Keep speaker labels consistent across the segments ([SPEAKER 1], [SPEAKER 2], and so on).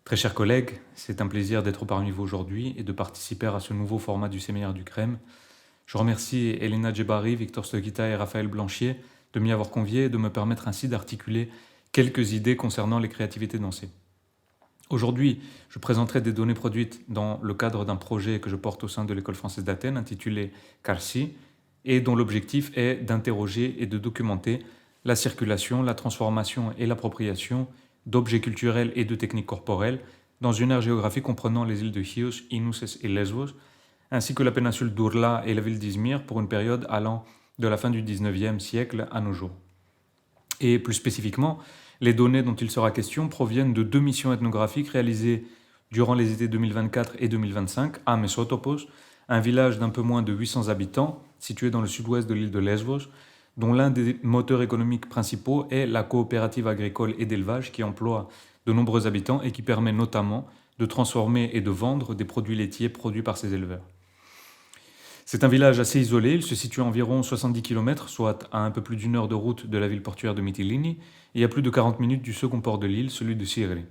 [SPEAKER 1] Très chers collègues, c'est un plaisir d'être parmi vous aujourd'hui et de participer à ce nouveau format du séminaire du Crème. Je remercie Elena Djebari, Victor Stokita et Raphaël Blanchier de m'y avoir convié et de me permettre ainsi d'articuler quelques idées concernant les créativités dansées. Aujourd'hui, je présenterai des données produites dans le cadre d'un projet que je porte au sein de l'École française d'Athènes intitulé CARSI et dont l'objectif est d'interroger et de documenter la circulation, la transformation et l'appropriation d'objets culturels et de techniques corporelles dans une aire géographique comprenant les îles de Chios, Inousses et Lesbos, ainsi que la péninsule d'Ourla et la ville d'Izmir pour une période allant de la fin du XIXe siècle à nos jours. Et plus spécifiquement, les données dont il sera question proviennent de 2 missions ethnographiques réalisées durant les étés 2024 et 2025 à Messotopos, un village d'un peu moins de 800 habitants situé dans le sud-ouest de l'île de Lesbos, dont l'un des moteurs économiques principaux est la coopérative agricole et d'élevage qui emploie de nombreux habitants et qui permet notamment de transformer et de vendre des produits laitiers produits par ces éleveurs. C'est un village assez isolé, il se situe à environ 70 km, soit à un peu plus d'1 heure de route de la ville portuaire de Mytilini, et à plus de 40 minutes du second port de l'île, celui de Syrie.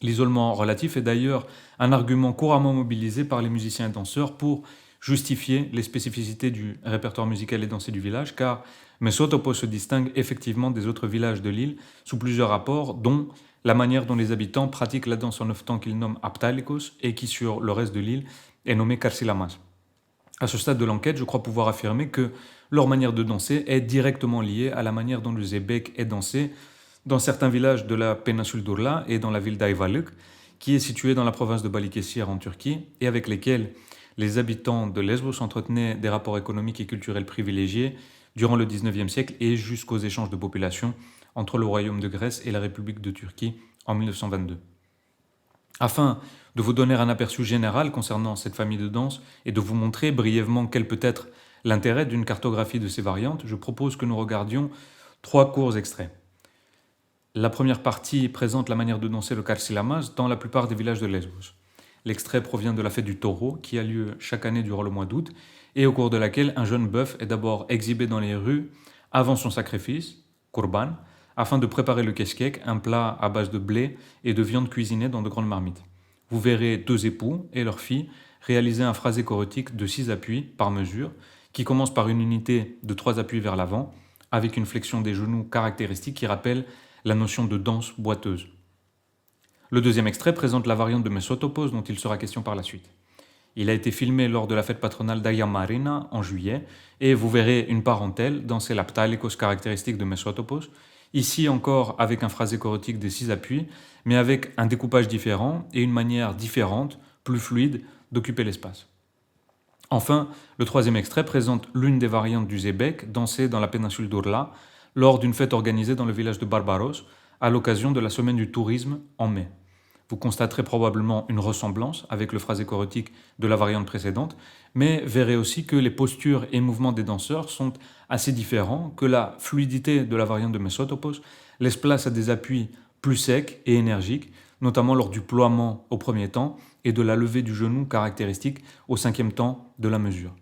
[SPEAKER 1] L'isolement relatif est d'ailleurs un argument couramment mobilisé par les musiciens et danseurs pour justifier les spécificités du répertoire musical et dansé du village, car Messotopos se distingue effectivement des autres villages de l'île sous plusieurs rapports, dont la manière dont les habitants pratiquent la danse en 9 temps qu'ils nomment Aptalikos et qui sur le reste de l'île est nommée Karsilamas. À ce stade de l'enquête, je crois pouvoir affirmer que leur manière de danser est directement liée à la manière dont le zebek est dansé dans certains villages de la péninsule d'Urla et dans la ville d'Ayvalık, qui est située dans la province de Balıkesir en Turquie, et avec lesquels les habitants de Lesbos entretenaient des rapports économiques et culturels privilégiés durant le XIXe siècle et jusqu'aux échanges de population entre le Royaume de Grèce et la République de Turquie en 1922. Afin de vous donner un aperçu général concernant cette famille de danse et de vous montrer brièvement quel peut être l'intérêt d'une cartographie de ces variantes, je propose que nous regardions 3 courts extraits. La première partie présente la manière de danser le Karsilamas dans la plupart des villages de Lesbos. L'extrait provient de la fête du taureau qui a lieu chaque année durant le mois d'août et au cours de laquelle un jeune bœuf est d'abord exhibé dans les rues avant son sacrifice, kurban, afin de préparer le keshkek, un plat à base de blé et de viande cuisinée dans de grandes marmites. Vous verrez 2 époux et leur fille réaliser un phrasé chorétique de 6 appuis par mesure, qui commence par une unité de 3 appuis vers l'avant, avec une flexion des genoux caractéristique qui rappelle la notion de danse boiteuse. Le deuxième extrait présente la variante de Messotopos dont il sera question par la suite. Il a été filmé lors de la fête patronale d'Aya Marina en juillet, et vous verrez une parentèle danser la ptalikos caractéristique de Messotopos, ici encore avec un phrasé chorétique des 6 appuis, mais avec un découpage différent et une manière différente, plus fluide, d'occuper l'espace. Enfin, le troisième extrait présente l'une des variantes du zebek dansée dans la péninsule d'Urla lors d'une fête organisée dans le village de Barbaros à l'occasion de la semaine du tourisme en mai. Vous constaterez probablement une ressemblance avec le phrasé chorétique de la variante précédente, mais verrez aussi que les postures et mouvements des danseurs sont assez différents, que la fluidité de la variante de Messotopos laisse place à des appuis plus secs et énergiques, notamment lors du ploiement au premier temps et de la levée du genou caractéristique au 5e temps de la mesure.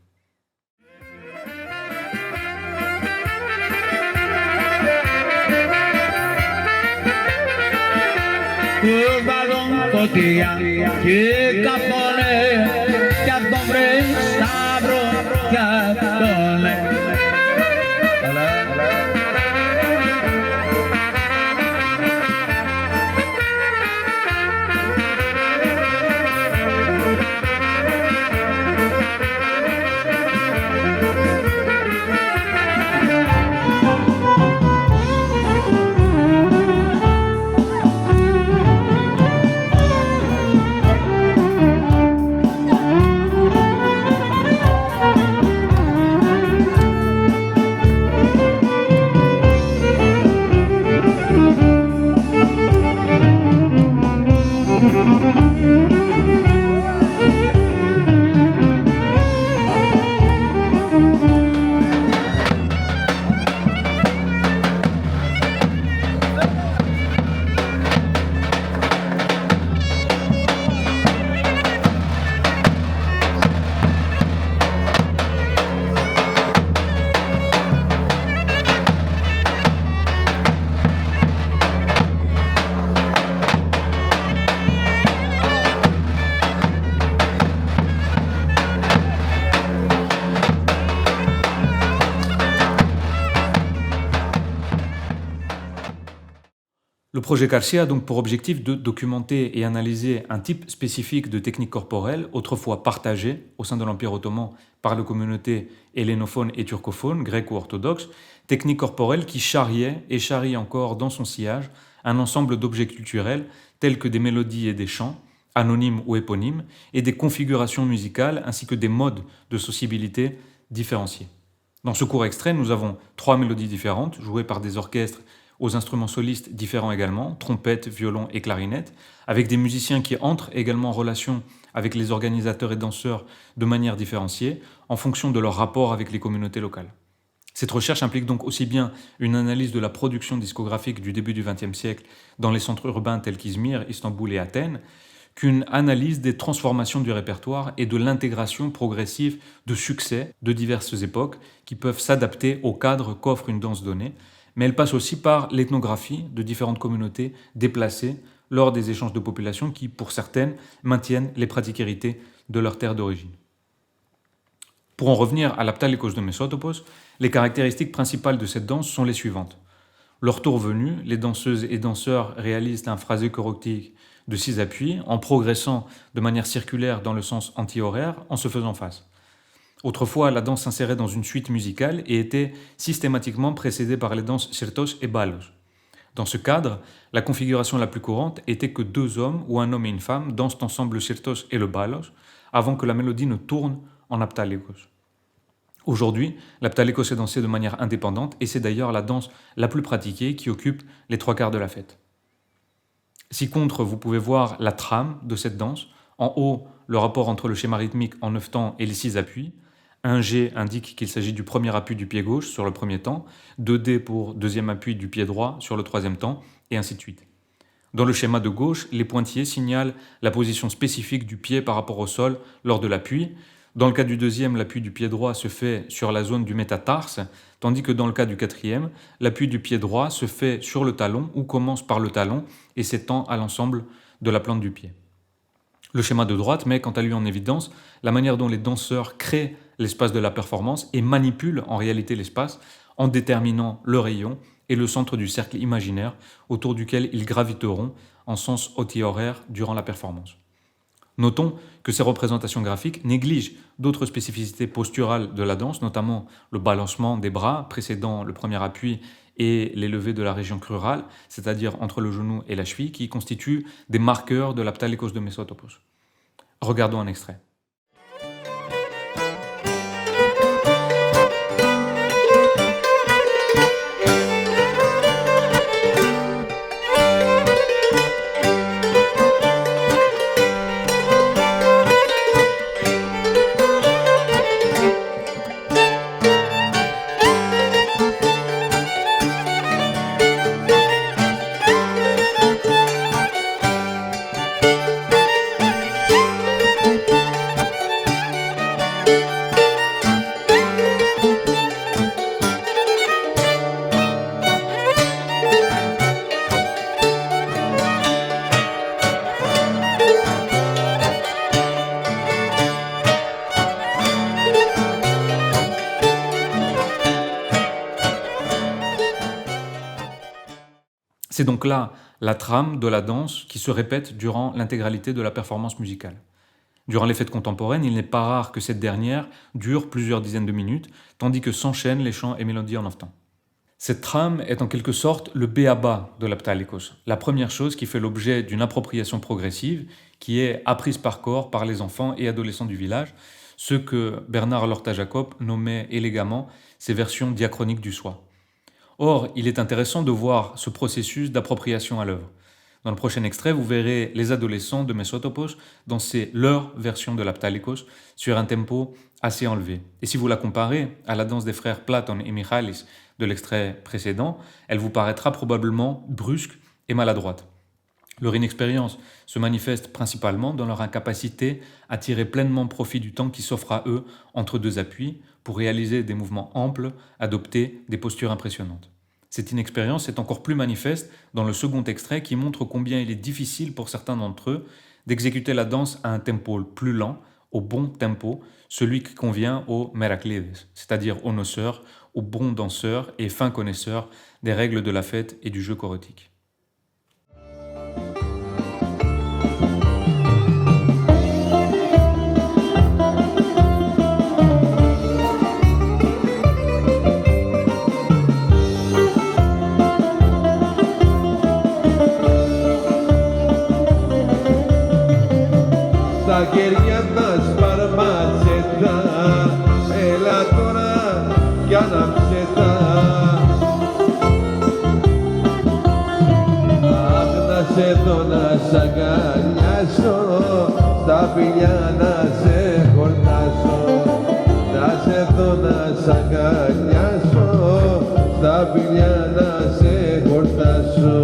[SPEAKER 1] projet Karsia a donc pour objectif de documenter et analyser un type spécifique de technique corporelle, autrefois partagée au sein de l'Empire ottoman par les communautés hellénophones et turcophones, gréco-orthodoxes, technique corporelle qui charriait et charrie encore dans son sillage un ensemble d'objets culturels tels que des mélodies et des chants, anonymes ou éponymes, et des configurations musicales ainsi que des modes de sociabilité différenciés. Dans ce court extrait, nous avons 3 mélodies différentes, jouées par des orchestres aux instruments solistes différents également, trompette, violon et clarinette, avec des musiciens qui entrent également en relation avec les organisateurs et danseurs de manière différenciée, en fonction de leur rapport avec les communautés locales. Cette recherche implique donc aussi bien une analyse de la production discographique du début du XXe siècle dans les centres urbains tels qu'Izmir, Istanbul et Athènes, qu'une analyse des transformations du répertoire et de l'intégration progressive de succès de diverses époques qui peuvent s'adapter au cadre qu'offre une danse donnée, mais elle passe aussi par l'ethnographie de différentes communautés déplacées lors des échanges de population qui, pour certaines, maintiennent les pratiques héritées de leur terre d'origine. Pour en revenir à l'Aptalikos de Mésotopos, les caractéristiques principales de cette danse sont les suivantes. Leur tour venu, les danseuses et danseurs réalisent un phrasé chorégraphique de 6 appuis en progressant de manière circulaire dans le sens anti-horaire en se faisant face. Autrefois, la danse s'insérait dans une suite musicale et était systématiquement précédée par les danses sirtos et balos. Dans ce cadre, la configuration la plus courante était que 2 hommes ou un homme et une femme dansent ensemble le sirtos et le balos avant que la mélodie ne tourne en aptalikos. Aujourd'hui, l'aptalikos est dansé de manière indépendante et c'est d'ailleurs la danse la plus pratiquée qui occupe les 3/4 de la fête. Ci-contre, vous pouvez voir la trame de cette danse. En haut, le rapport entre le schéma rythmique en 9 temps et les 6 appuis. 1G indique qu'il s'agit du premier appui du pied gauche sur le premier temps, 2D pour deuxième appui du pied droit sur le troisième temps, et ainsi de suite. Dans le schéma de gauche, les pointillés signalent la position spécifique du pied par rapport au sol lors de l'appui. Dans le cas du deuxième, l'appui du pied droit se fait sur la zone du métatarse, tandis que dans le cas du quatrième, l'appui du pied droit se fait sur le talon ou commence par le talon et s'étend à l'ensemble de la plante du pied. Le schéma de droite met quant à lui en évidence la manière dont les danseurs créent l'espace de la performance et manipulent en réalité l'espace en déterminant le rayon et le centre du cercle imaginaire autour duquel ils graviteront en sens anti-horaire durant la performance. Notons que ces représentations graphiques négligent d'autres spécificités posturales de la danse, notamment le balancement des bras précédant le premier appui et les levées de la région crurale, c'est-à-dire entre le genou et la cheville, qui constituent des marqueurs de l'aptalikos de Mésotopos. Regardons un extrait. C'est donc là la trame de la danse qui se répète durant l'intégralité de la performance musicale. Durant les fêtes contemporaines, il n'est pas rare que cette dernière dure plusieurs dizaines de minutes, tandis que s'enchaînent les chants et mélodies en 9 temps. Cette trame est en quelque sorte le b.a.-ba de l'aptalikos, la première chose qui fait l'objet d'une appropriation progressive qui est apprise par corps par les enfants et adolescents du village, ce que Bernard Lorta-Jacob nommait élégamment ses versions diachroniques du soi. Or, il est intéressant de voir ce processus d'appropriation à l'œuvre. Dans le prochain extrait, vous verrez les adolescents de Mésotopos danser leur version de l'aptalikos sur un tempo assez enlevé. Et si vous la comparez à la danse des frères Platon et Michalis de l'extrait précédent, elle vous paraîtra probablement brusque et maladroite. Leur inexpérience se manifeste principalement dans leur incapacité à tirer pleinement profit du temps qui s'offre à eux entre 2 appuis pour réaliser des mouvements amples, adopter des postures impressionnantes. Cette inexpérience est encore plus manifeste dans le second extrait qui montre combien il est difficile pour certains d'entre eux d'exécuter la danse à un tempo plus lent, au bon tempo, celui qui convient aux meraklides, c'est-à-dire aux noceurs, aux bons danseurs et fins connaisseurs des règles de la fête et du jeu chorétique.
[SPEAKER 2] γέρια τα σπαρματσέτα, έλα τώρα κι άναψε τα. Αχ, να σε δω να σ' αγκαλιάσω, στα φιλιά να σε χορτάσω. Να σε δω να σ' αγκαλιάσω, στα φιλιά να σε χορτάσω.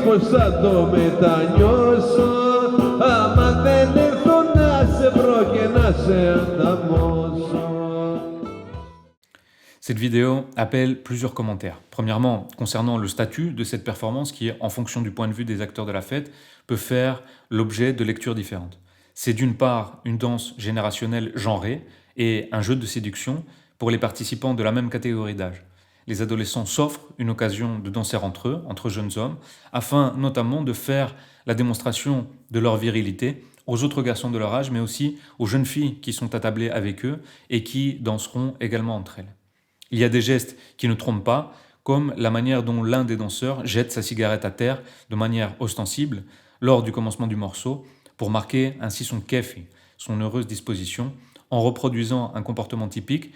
[SPEAKER 2] Πώς θα το μετανιώσω, άμα δεν έρθω να σε βρω και να σε ανταμώσω.
[SPEAKER 1] Cette vidéo appelle plusieurs commentaires. Premièrement, concernant le statut de cette performance qui, en fonction du point de vue des acteurs de la fête, peut faire l'objet de lectures différentes. C'est d'une part une danse générationnelle genrée et un jeu de séduction pour les participants de la même catégorie d'âge. Les adolescents s'offrent une occasion de danser entre eux, entre jeunes hommes, afin notamment de faire la démonstration de leur virilité aux autres garçons de leur âge, mais aussi aux jeunes filles qui sont attablées avec eux et qui danseront également entre elles. Il y a des gestes qui ne trompent pas, comme la manière dont l'un des danseurs jette sa cigarette à terre de manière ostensible lors du commencement du morceau, pour marquer ainsi son kefi, son heureuse disposition, en reproduisant un comportement typique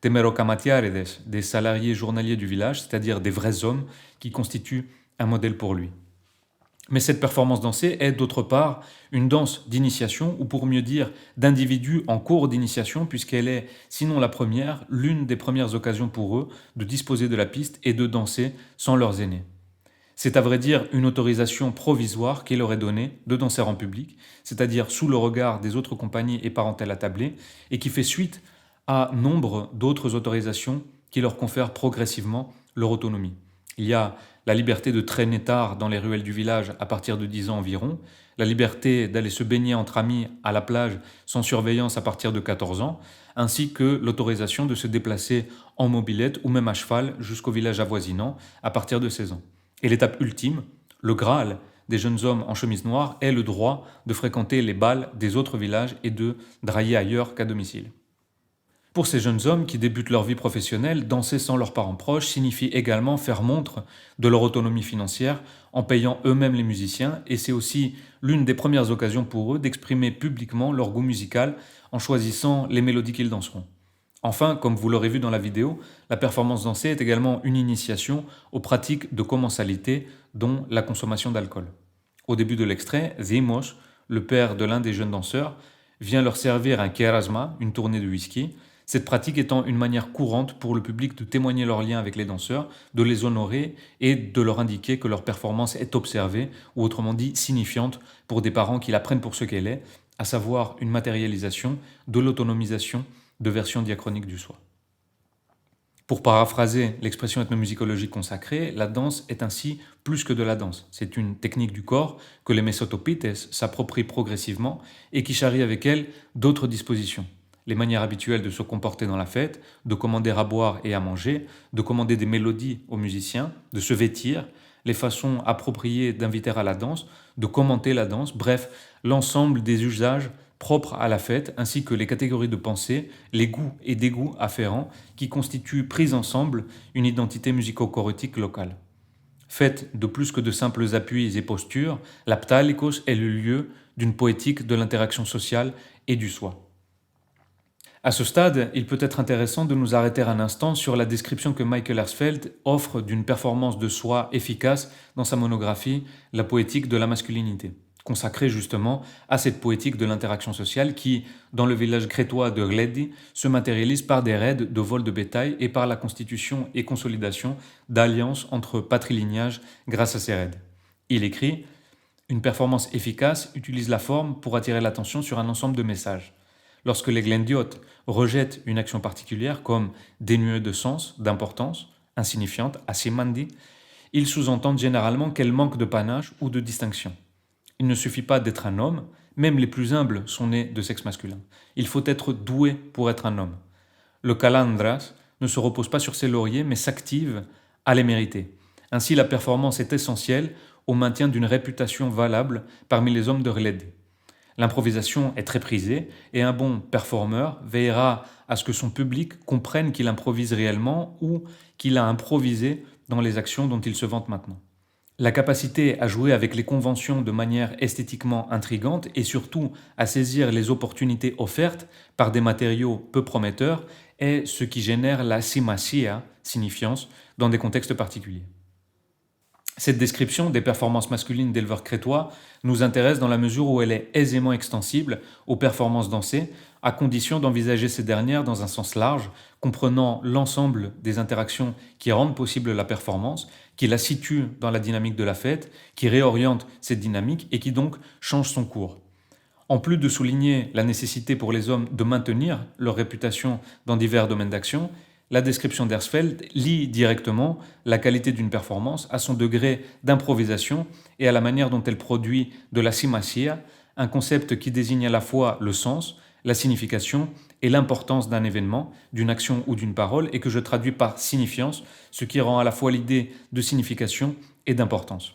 [SPEAKER 1] des merokamatiarides, des salariés journaliers du village, c'est-à-dire des vrais hommes qui constituent un modèle pour lui. Mais cette performance dansée est d'autre part une danse d'initiation, ou pour mieux dire d'individus en cours d'initiation, puisqu'elle est, sinon la première, l'une des premières occasions pour eux de disposer de la piste et de danser sans leurs aînés. C'est à vrai dire une autorisation provisoire qui leur est donnée de danser en public, c'est-à-dire sous le regard des autres compagnies et parentèles attablées, et qui fait suite à nombre d'autres autorisations qui leur confèrent progressivement leur autonomie. Il y a la liberté de traîner tard dans les ruelles du village à partir de 10 ans environ, la liberté d'aller se baigner entre amis à la plage sans surveillance à partir de 14 ans, ainsi que l'autorisation de se déplacer en mobilette ou même à cheval jusqu'au village avoisinant à partir de 16 ans. Et l'étape ultime, le Graal des jeunes hommes en chemise noire, est le droit de fréquenter les bals des autres villages et de drailler ailleurs qu'à domicile. Pour ces jeunes hommes qui débutent leur vie professionnelle, danser sans leurs parents proches signifie également faire montre de leur autonomie financière en payant eux-mêmes les musiciens, et c'est aussi l'une des premières occasions pour eux d'exprimer publiquement leur goût musical en choisissant les mélodies qu'ils danseront. Enfin, comme vous l'aurez vu dans la vidéo, la performance dansée est également une initiation aux pratiques de commensalité, dont la consommation d'alcool. Au début de l'extrait, Zimos, le père de l'un des jeunes danseurs, vient leur servir un kerasma, une tournée de whisky, cette pratique étant une manière courante pour le public de témoigner leur lien avec les danseurs, de les honorer et de leur indiquer que leur performance est observée, ou autrement dit signifiante, pour des parents qui la prennent pour ce qu'elle est, à savoir une matérialisation de l'autonomisation de versions diachroniques du soi. Pour paraphraser l'expression ethnomusicologique consacrée, la danse est ainsi plus que de la danse. C'est une technique du corps que les Mesotopites s'approprient progressivement et qui charrie avec elle d'autres dispositions. Les manières habituelles de se comporter dans la fête, de commander à boire et à manger, de commander des mélodies aux musiciens, de se vêtir, les façons appropriées d'inviter à la danse, de commenter la danse, bref, l'ensemble des usages propres à la fête, ainsi que les catégories de pensée, les goûts et dégoûts afférents qui constituent pris ensemble une identité musico-chorétique locale. Faite de plus que de simples appuis et postures, la ptalikos est le lieu d'une poétique de l'interaction sociale et du soi. À ce stade, il peut être intéressant de nous arrêter un instant sur la description que Michael Herzfeld offre d'une performance de soi efficace dans sa monographie « La poétique de la masculinité », consacrée justement à cette poétique de l'interaction sociale qui, dans le village crétois de Gledi, se matérialise par des raids de vol de bétail et par la constitution et consolidation d'alliances entre patrilignages grâce à ces raids. Il écrit « Une performance efficace utilise la forme pour attirer l'attention sur un ensemble de messages. Lorsque les glendiotes rejettent une action particulière comme dénuée de sens, d'importance, insignifiante, asimandi, ils sous-entendent généralement qu'elle manque de panache ou de distinction. Il ne suffit pas d'être un homme, même les plus humbles sont nés de sexe masculin. Il faut être doué pour être un homme. Le calandras ne se repose pas sur ses lauriers, mais s'active à les mériter. Ainsi, la performance est essentielle au maintien d'une réputation valable parmi les hommes de Reledi. L'improvisation est très prisée et un bon performeur veillera à ce que son public comprenne qu'il improvise réellement ou qu'il a improvisé dans les actions dont il se vante maintenant. La capacité à jouer avec les conventions de manière esthétiquement intrigante et surtout à saisir les opportunités offertes par des matériaux peu prometteurs est ce qui génère la simasia, signifiance, dans des contextes particuliers. Cette description des performances masculines d'éleveurs crétois nous intéresse dans la mesure où elle est aisément extensible aux performances dansées, à condition d'envisager ces dernières dans un sens large, comprenant l'ensemble des interactions qui rendent possible la performance, qui la situent dans la dynamique de la fête, qui réorientent cette dynamique et qui donc changent son cours. En plus de souligner la nécessité pour les hommes de maintenir leur réputation dans divers domaines d'action, la description d'Hersfeld lie directement la qualité d'une performance à son degré d'improvisation et à la manière dont elle produit de la simasia, un concept qui désigne à la fois le sens, la signification et l'importance d'un événement, d'une action ou d'une parole, et que je traduis par signifiance, ce qui rend à la fois l'idée de signification et d'importance.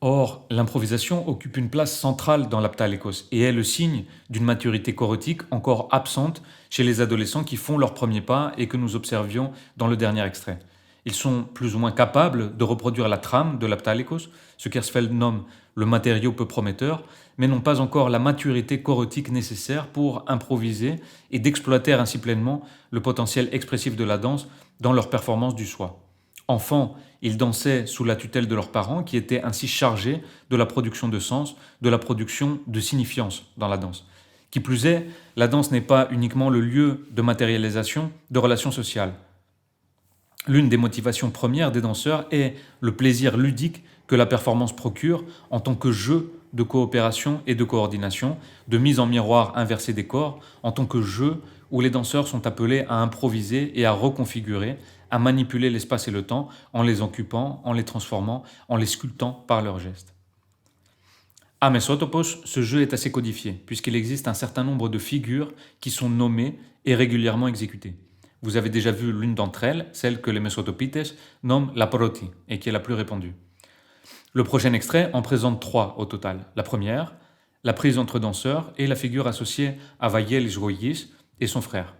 [SPEAKER 1] Or, l'improvisation occupe une place centrale dans l'aptalékos et est le signe d'une maturité chorétique encore absente chez les adolescents qui font leurs premiers pas et que nous observions dans le dernier extrait. Ils sont plus ou moins capables de reproduire la trame de l'aptalékos, ce qu'Hersfeld nomme le matériau peu prometteur, mais n'ont pas encore la maturité chorétique nécessaire pour improviser et d'exploiter ainsi pleinement le potentiel expressif de la danse dans leur performance du soi. Enfants, ils dansaient sous la tutelle de leurs parents qui étaient ainsi chargés de la production de sens, de la production de signifiance dans la danse. Qui plus est, la danse n'est pas uniquement le lieu de matérialisation de relations sociales. L'une des motivations premières des danseurs est le plaisir ludique que la performance procure en tant que jeu de coopération et de coordination, de mise en miroir inversé des corps, en tant que jeu où les danseurs sont appelés à improviser et à reconfigurer, à manipuler l'espace et le temps en les occupant, en les transformant, en les sculptant par leurs gestes. À Mesotopos, ce jeu est assez codifié, puisqu'il existe un certain nombre de figures qui sont nommées et régulièrement exécutées. Vous avez déjà vu l'une d'entre elles, celle que les Mesotopites nomment la proti, et qui est la plus répandue. Le prochain extrait en présente 3 au total. La première, la prise entre danseurs et la figure associée à Vayel Joyis et son frère.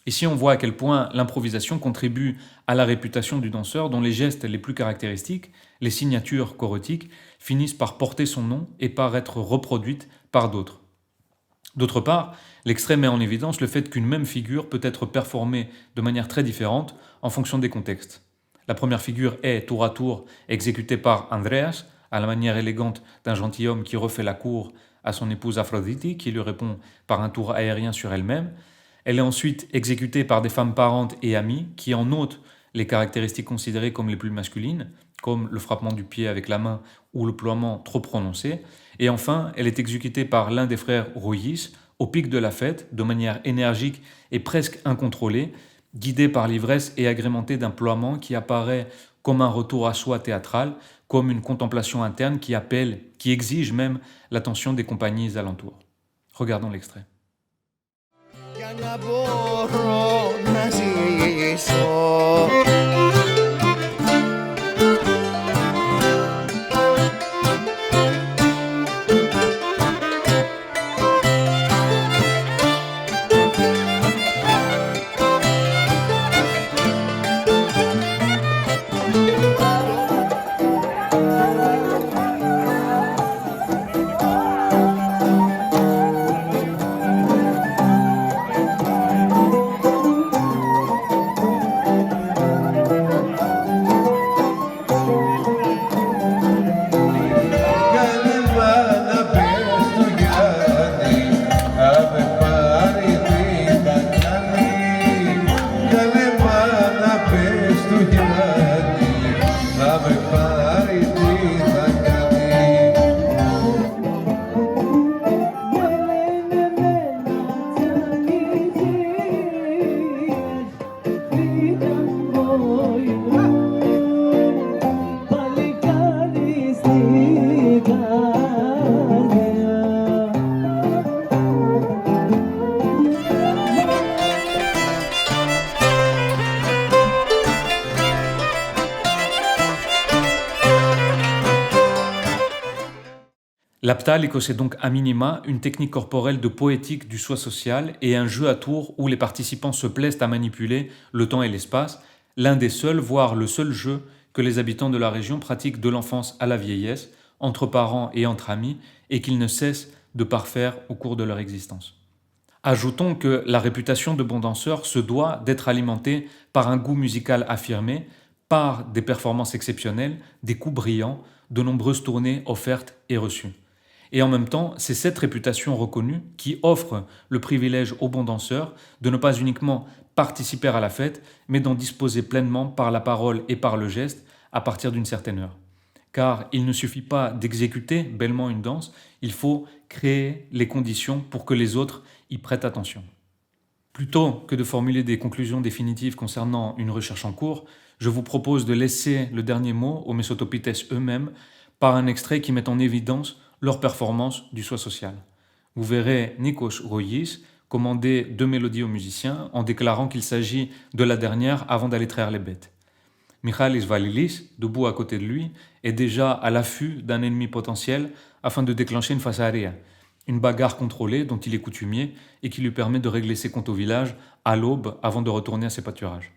[SPEAKER 1] Ici, on voit à quel point l'improvisation contribue à la réputation du danseur dont les gestes les plus caractéristiques, les signatures chorétiques, finissent par porter son nom et par être reproduites par d'autres. D'autre part, l'extrait met en évidence le fait qu'une même figure peut être performée de manière très différente en fonction des contextes. La première figure est, tour à tour, exécutée par Andreas, à la manière élégante d'un gentilhomme qui refait la cour à son épouse Aphrodite, qui lui répond par un tour aérien sur elle-même. Elle est ensuite exécutée par des femmes parentes et amies qui en notent les caractéristiques considérées comme les plus masculines, comme le frappement du pied avec la main ou le ploiement trop prononcé. Et enfin, elle est exécutée par l'un des frères Royis au pic de la fête, de manière énergique et presque incontrôlée, guidée par l'ivresse et agrémentée d'un ploiement qui apparaît comme un retour à soi théâtral, comme une contemplation interne qui appelle, qui exige même l'attention des compagnies alentours. Regardons l'extrait.
[SPEAKER 3] Για να μπορώ να ζήσω
[SPEAKER 1] L'aptalikos est donc à minima une technique corporelle de poétique du soi social et un jeu à tour où les participants se plaisent à manipuler le temps et l'espace, l'un des seuls, voire le seul jeu que les habitants de la région pratiquent de l'enfance à la vieillesse, entre parents et entre amis, et qu'ils ne cessent de parfaire au cours de leur existence. Ajoutons que la réputation de bon danseur se doit d'être alimentée par un goût musical affirmé, par des performances exceptionnelles, des coups brillants, de nombreuses tournées offertes et reçues. Et en même temps, c'est cette réputation reconnue qui offre le privilège aux bons danseurs de ne pas uniquement participer à la fête, mais d'en disposer pleinement par la parole et par le geste à partir d'une certaine heure. Car il ne suffit pas d'exécuter bellement une danse, il faut créer les conditions pour que les autres y prêtent attention. Plutôt que de formuler des conclusions définitives concernant une recherche en cours, je vous propose de laisser le dernier mot aux Mesotopites eux-mêmes par un extrait qui met en évidence leur performance du soi social. Vous verrez Nikos Royis commander 2 mélodies aux musiciens en déclarant qu'il s'agit de la dernière avant d'aller traire les bêtes. Michalis Valilis, debout à côté de lui, est déjà à l'affût d'un ennemi potentiel afin de déclencher une fasaria, une bagarre contrôlée dont il est coutumier et qui lui permet de régler ses comptes au village à l'aube avant de retourner à ses pâturages.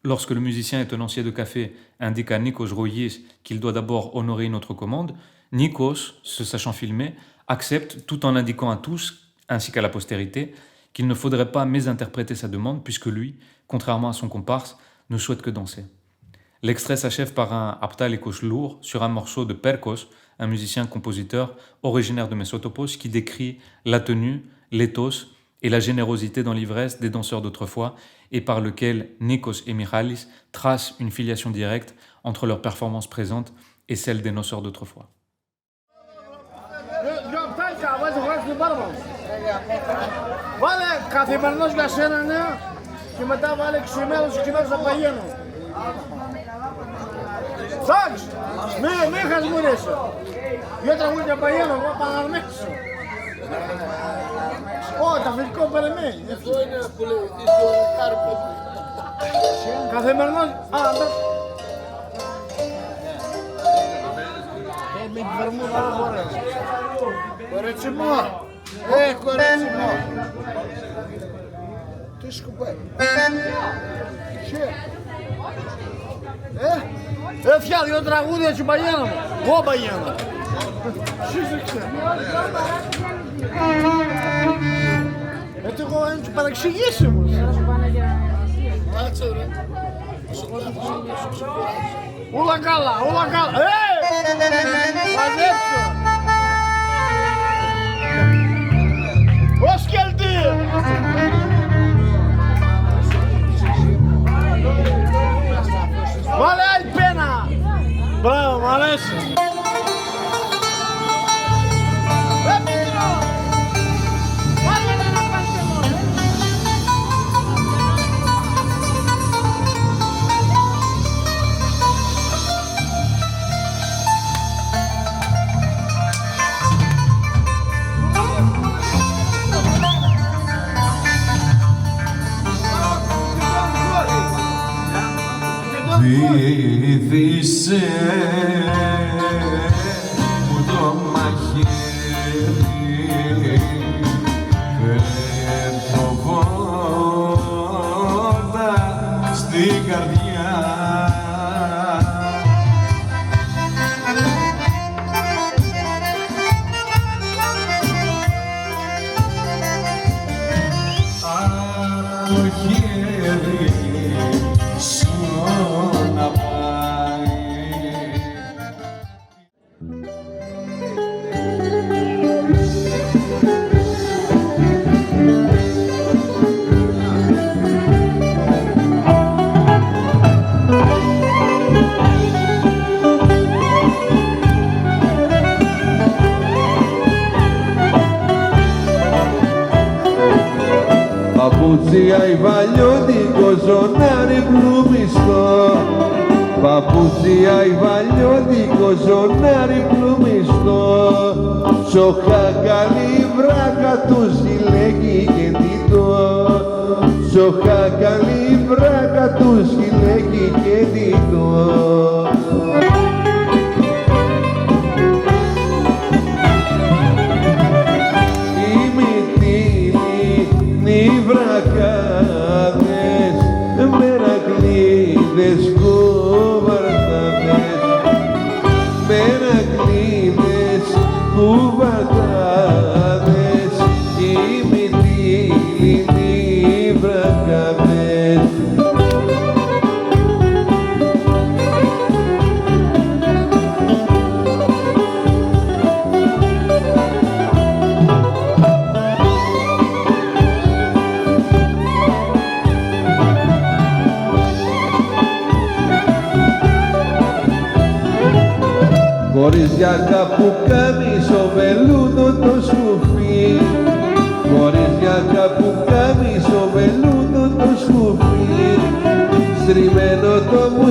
[SPEAKER 1] Lorsque le musicien et tenancier de café indique à Nikos Royis qu'il doit d'abord honorer une autre commande, Nikos, se sachant filmer, accepte tout en indiquant à tous, ainsi qu'à la postérité, qu'il ne faudrait pas mésinterpréter sa demande puisque lui, contrairement à son comparse, ne souhaite que danser. L'extrait s'achève par un aptalikos lourd sur un morceau de Perkos, un musicien-compositeur originaire de Mésotopos qui décrit la tenue, l'éthos et la générosité dans l'ivresse des danseurs d'autrefois et par lequel Nikos et Michalis tracent une filiation directe entre leurs performances présentes et celles des danseurs d'autrefois.
[SPEAKER 4] Βάλε καθημερινός για σένα, ναι, και μετά βάλε ξημέρος και κοινός απαγένω. Εντάξει, μη χασμουρέσαι. Δυο τραγούδια απαγένω, εγώ παραμέξω. Ω, τα φιλικό περιμένει. Αυτό είναι που λέει, είσαι κάρπο. Καθημερινός, με την βερμούδα δεν μπορείς. Κορετσιμό. Κορετσιμό. Τι σκουπάει. Φτιάχνει δύο τραγούδια του Μπαγιάννα μου. Εγώ Μπαγιάννα. Σύζεξε. Εγώ είναι του παραξηγήσιμος. Κάτσε ρε. Όλα καλά, όλα καλά. Μαζέψω. Ως κελτή. Βάλε άλλη πένα. Μπράβο, μ' αρέσει.
[SPEAKER 2] Βήθησε μου το μαχαίρι και το βόλτα στην καρδιά. Το χέρι σου να πάει.
[SPEAKER 3] Παπούτσια η βαλιώτικο ζωνάρι πλουμιστό. Παπούτσια η βαλιώτικο ζωνάρι πλουμιστό. Σοχά καλή βράκα του ζηλέγει και τίτο. Σοχά καλή βράκα του ζηλέγει και τίτο. χωρίς γιαγιά που κάμισο βελούδο το σκουφί, χωρίς γιαγιά που κάμισο βελούδο το σκουφί, στριμμένο το μου